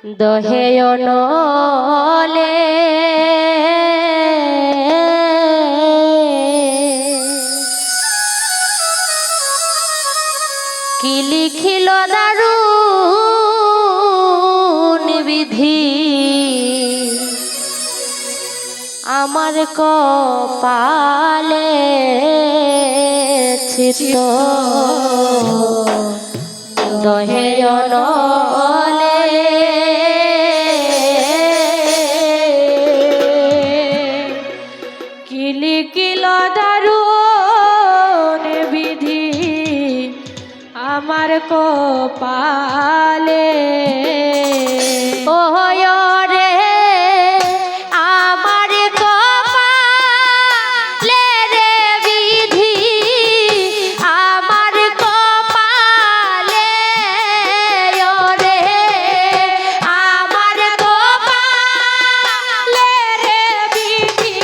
দহেয় নলে কি লিখিল দারুণ বিধি আমার কপালে ছিল দহেয় নলে কি লিখিল দারুণ বিধি আমার কপালে ও রে আমার কপালে রে বিধি আমার কপালে ও রে আমার কপালে রে বিধি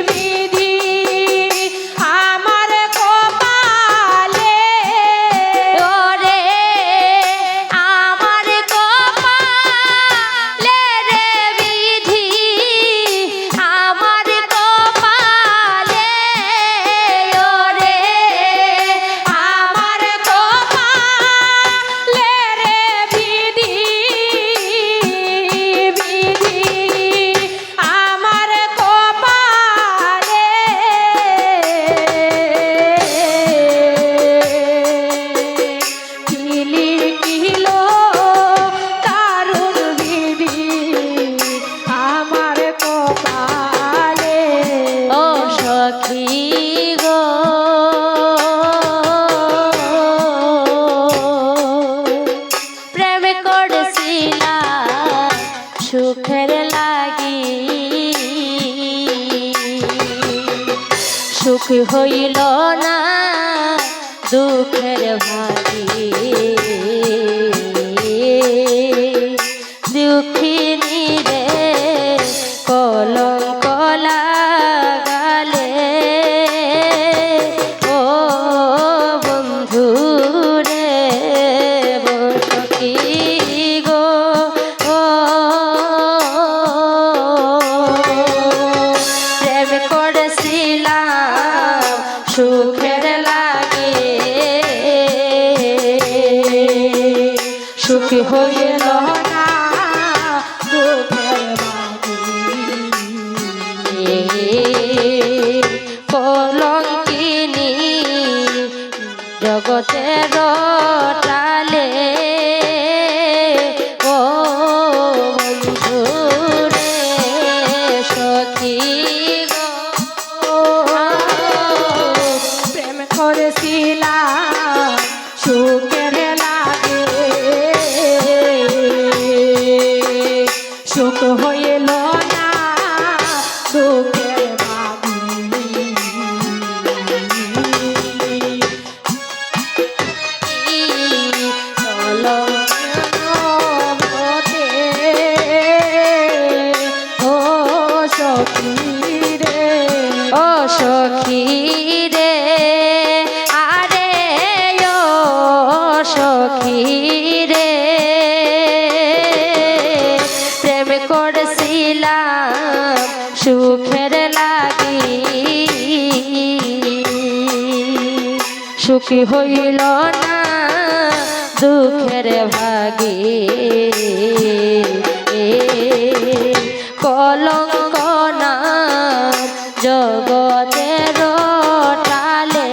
বিধি আমার কপালে ও রে আমার কপালে রে বিধি আমার কপালে ও রে আমার কপালে রে বিধি বিধি আমার কপালে কি লিখিল দারুণ বিধি আমার কপালে ও সখী গো প্রেম করছিলাম সুখের লাগি সুখ হইল না দুঃখের ভাগি দুঃখিনী রে কলঙ্ক লাগালে ও বন্ধু রে সখী গো ও প্রেম করেছিলাম সুখের লাগে সুখ হইল না দুঃখের ভাগি কলঙ্কিনী জগতের টালে ও বন্ধু রে সখী গো প্রেম করেছিলাম সুখের লাগে সুখ হইল না দুঃখের ও সখী রে আরে ও সখী রে প্রেম করছিলাম সুখের লাগি সুখী হইল না দুঃখের ভাগি কলঙ্ক না জগতের টালে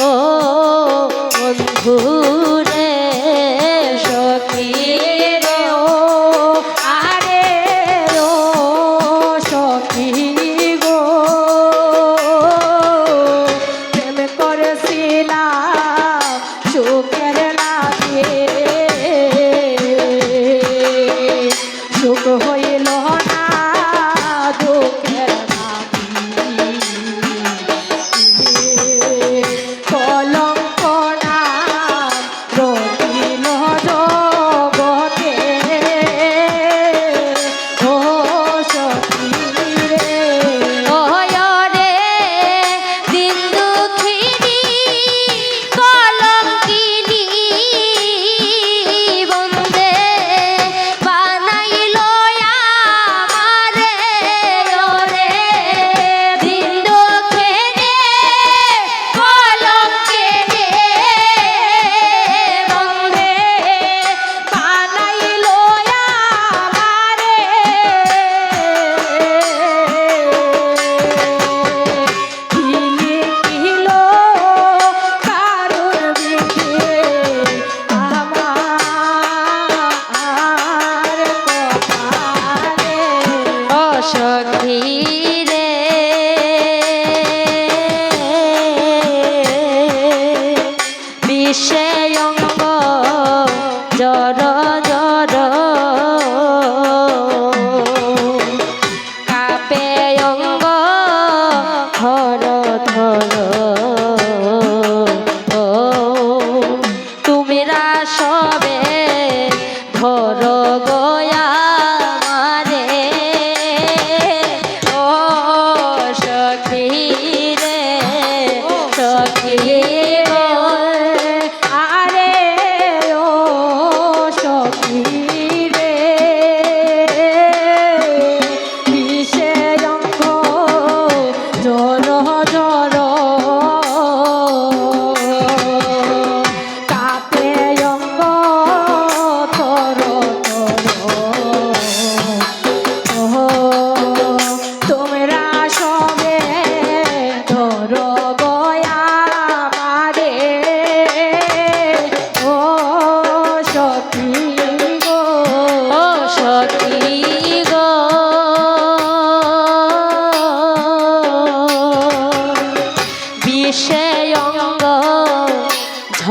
ও বন্ধু রে সখী রে ও আরে ও সখী গো প্রেম করেছিলাম সুখের লাগে সুখ হইল না দুঃখের ভাগি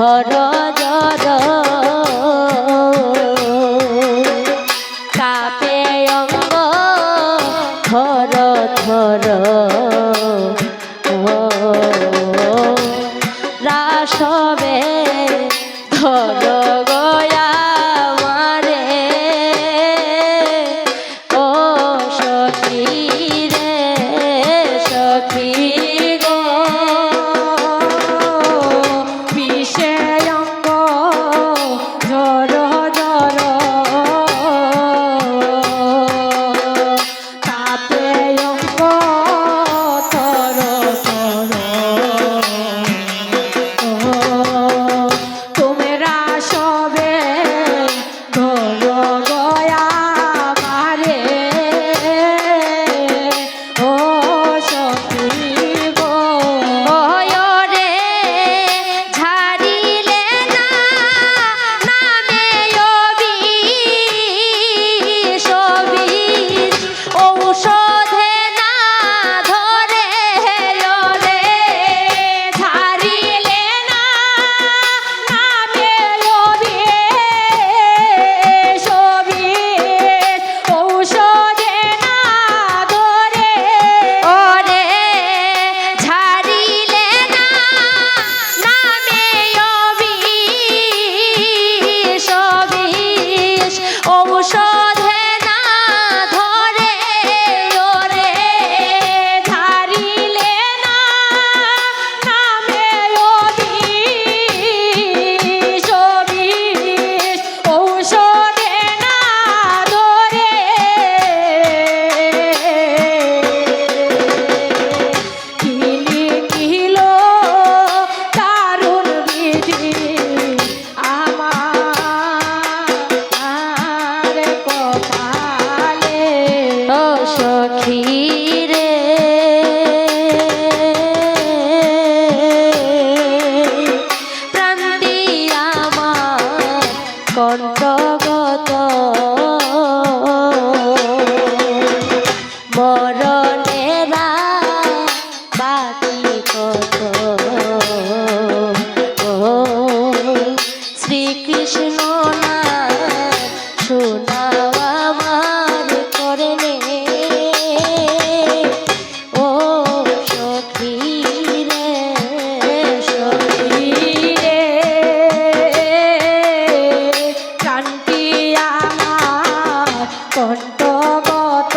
ধর জর কাপে অঙ্গ থর থর রাসবে ধর গয়া মারে ও সখী রে সখী গো বিষে অঙ্গ জর জর কাপে অঙ্গ থর থর তোমরা সবে ধর গয়া মারে ও সখী গো রে ঝাড়িলে না নামে অবিষ অবিষ ঔষধে না ধরে রে ঝাড়িলে না নামে অবিষ অবিষ ঔষধে না ধরে ওরে ঝাড়িলে না নামে অবিষ অবিষ ঔষধে না ধরে ওরে ঝাড়িলে না নামে অবিষ অবিষ ঔষধে না ধরে কিলি কিলো দারুণ বিধি আমার কপালে ও সখী রে প্রাণ দিয়া আমার কণ্ঠগত মরণেরা বাকি কত শ্রীকৃষ্ণ না শোনাও আমার করলে ও সখী রে সখী রে প্রাণটি আমার কণ্ঠগত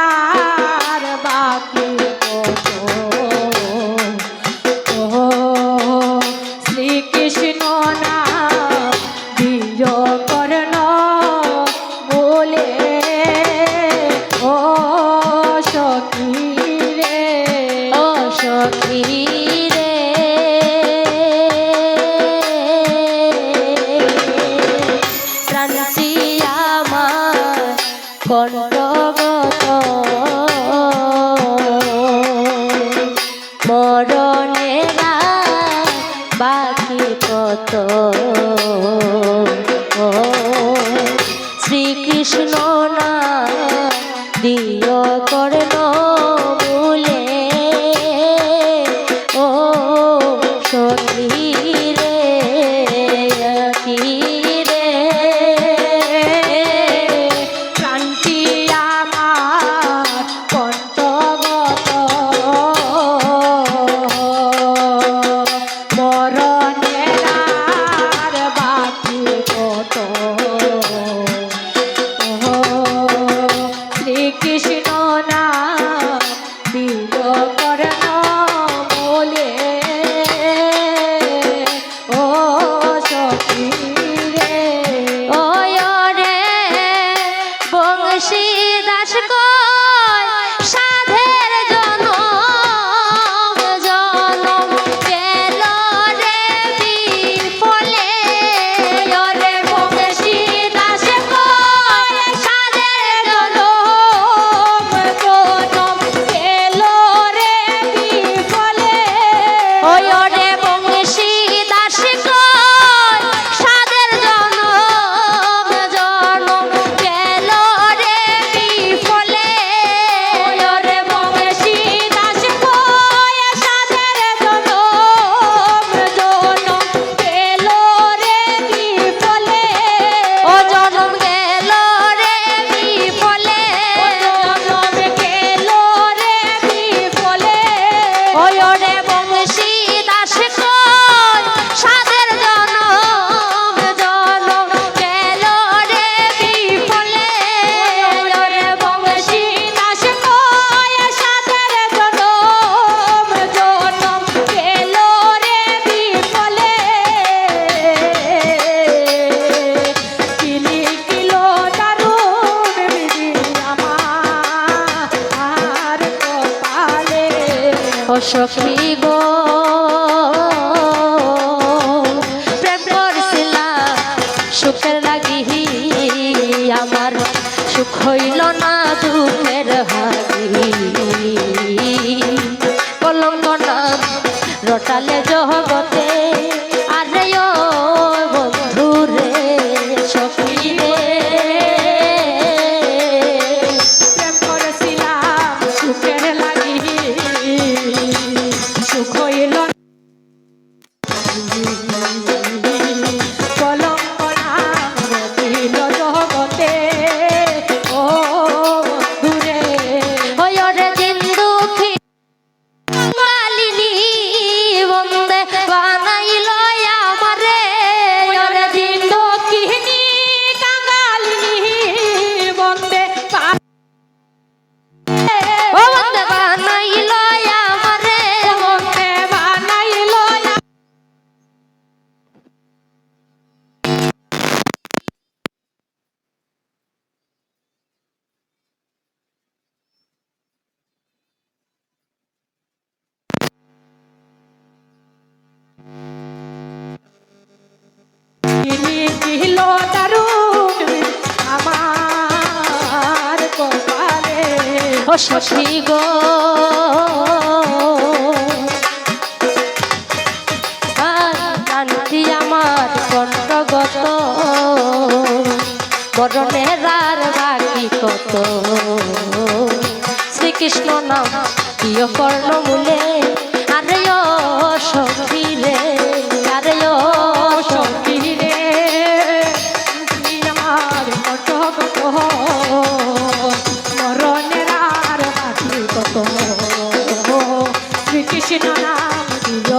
মরণেরার বাকি কত শ্রীকৃষ্ণ না দিয় কর্ণ বলে ও সখী রে ও সখী রে প্রাণটি আমার কণ্ঠগত মরণেরা বাকি কত শ্রীকৃষ্ণ না দিয় কর্ণ বলে ও সখী রে কি রে প্রাণটি আমার কণ্ঠগত মরণেরার বাকি কত শ্রীকৃষ্ণ না দিল কর্ণ বলে ও সখী রে ও রে বংশী দাস কয় সাধের জনম জনম গেল রে বিফলে রে বংশী দাস কয় সাধের জনম জনম গেল রে ও সখী গো প্রেম করছিলাম সুখের লাগি আমার সুখ হইল না দুঃখের হাগি কলঙ্ক নাম রটালে জগতে আরে ও বন্ধু রে সখী রে প্রেম করেছিলাম সুখের লাগি সুখ হইল না। কলঙ্ক নাম রটিল জগতে ও দূরে ওই ওরে দিন দুঃখী কালিনী বন্দে বানাইল আমারে ওরে দিন দক্ষিণী কাঙালিনী বন্দে ও বন্দে বানাইল আমারে বন্দে বানাইল দিল দারুণ আমার কপালে ও সখী গো কান্তি আমার কণ্ঠগত বরণের আর বাকি কত শ্রীকৃষ্ণ নাম প্রিয় কর্ণমূলে আরে ও সখী রে আরে ও সখী সখী রে তুই আমার কত মরণের আর বাকি কত শ্রীকৃষ্ণ নাম দিল